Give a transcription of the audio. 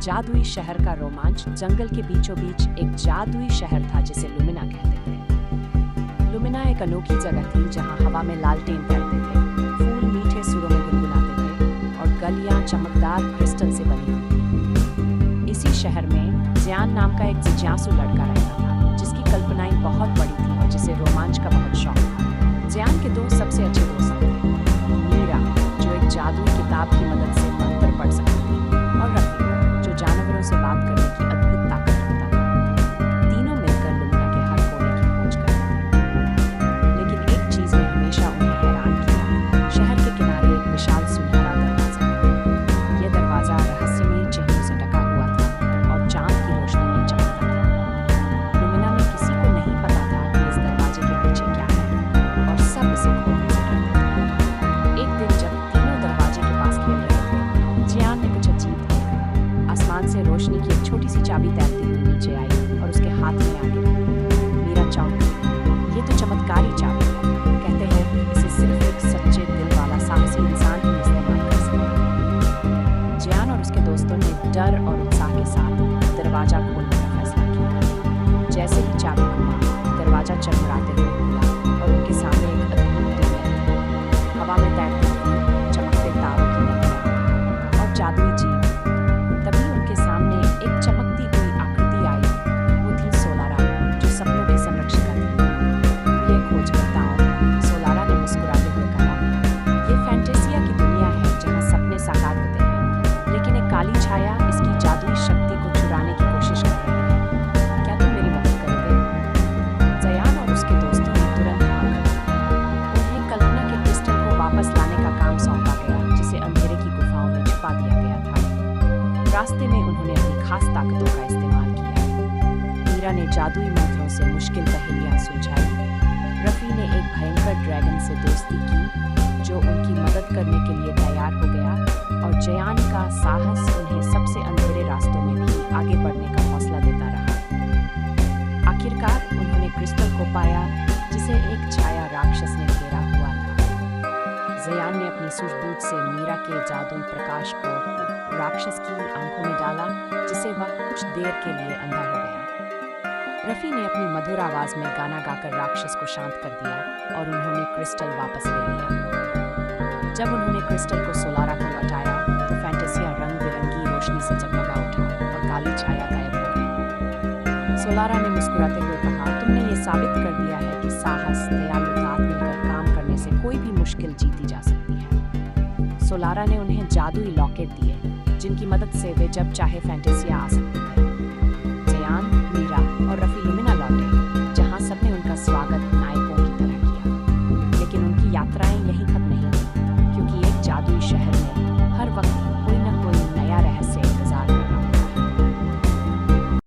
जादुई शहर का रोमांच। जंगल के बीचों बीच एक जादुई शहर था जिसे लुमिना कहते थे। लुमिना एक अनोखी जगह थी जहां हवा में लालटेन फैलते थे, फूल मीठे सुरों में गुनगुनाते थे और गलियां चमकदार क्रिस्टल से बनी हुई थी। इसी शहर में ज़यान नाम का एक जिज्ञासु लड़का रहता था जिसकी कल्पनाएं बहुत बड़ी थी और जिसे रोमांच का बहुत शौक था। ज़यान के दो सबसे अच्छे दोस्त थे, मीरा जो एक जादुई किताब की मदद से मंत्र पढ़ सकती थी और रफी जो जानवरों से बात करने की अद्भुत ताकत रखता था। तीनों मिलकर लुमिना के हर कोने की खोज करते थे, लेकिन एक चीज ने हमेशा उन्हें हैरान किया। शहर के किनारे एक विशाल सुनहरा दरवाजा था। यह दरवाजा रहस्यमयी चिन्हों से ढका हुआ था और चांद की रोशनी में चमकता था। लुमिना में किसी को नहीं पता था कि इस दरवाजे के पीछे क्या है और सब इसे खोलने से डरते थे। एक दिन जब तीनों दरवाजे के पास खेल रहे थे, ज़यान ने कुछ अजीब देखा। आसमान से रोशनी की एक छोटी सी चाबी तैरती हुई नीचे आई और उसके हाथ में आ गिरी। मीरा चौंक गई। ये तो चमत्कारी चाबी है। कहते हैं इसे सिर्फ एक सच्चे दिल वाला साहसी इंसान ही इस्तेमाल कर सकता है। ज़यान और उसके दोस्तों ने डर और उत्साह के साथ दरवाजा खोलने का फैसला किया। जैसे ही चाबी घुमा, दरवाजा चमकाते हुए खुला और उनके सामने एक अद्भुत दुनिया थी। हवा में तैरती हुई चमकते तारों की नदियाँ और जादुई जीव। तभी उनके सामने एक चमकती हुई आकृति आई। वो थी सोलारा, जो सपनों की संरक्षिका थी। प्रिय खोजकर्ताओं, सोलारा ने मुस्कुराते हुए कहा, ये फैंटेसिया की दुनिया है जहाँ सपने साकार होते हैं, लेकिन एक काली छाया इसकी जादुई शक्ति को चुराने की कोशिश कर रही है। क्या तुम मेरी मदद करोगे? ज़यान और उसके दोस्तों ने तुरंत हाँ कर दी। उन्हें कल्पना के क्रिस्टल को वापस लाने का काम सौंपा गया, जिसे अंधेरे की गुफाओं में छुपा दिया गया था। रास्ते में उन्होंने अपनी खास ताकतों का इस्तेमाल किया। मीरा ने जादुई मंत्रों से मुश्किल पहेलियां सुलझाई। रफी ने एक भयंकर ड्रैगन से दोस्ती की जो उनकी मदद करने के लिए तैयार हो गया और ज़यान का साहस उन्हें सबसे अंधेरे रास्तों में भी आगे बढ़ने का हौसला देता रहा। आखिरकार उन्होंने क्रिस्टल को पाया जिसे एक छाया राक्षस ने घेरा हुआ था। ज़यान ने अपनी सूझबूझ से मीरा के जादुई प्रकाश को राक्षस की आंखों में डाला, जिससे वह कुछ देर के लिए अंधा हो गया। रफी ने अपनी मधुर आवाज में गाना गाकर राक्षस को शांत कर दिया और उन्होंने क्रिस्टल वापस ले लिया। जब उन्होंने क्रिस्टल को सोलारा को लौटाया तो फैंटेसिया रंग बिरंगी रोशनी से जगमगा उठा और काली छाया गायब हो गई। सोलारा ने मुस्कुराते हुए कहा, तुमने ये साबित कर दिया है कि साहस, दयालुता मिलकर काम करने से कोई भी मुश्किल जीती जा सकती है। सोलारा ने उन्हें जादुई लॉकेट दिए जिनकी मदद से वे जब चाहे फैंटेसिया आ सकती है। ज़यान, मीरा और रफी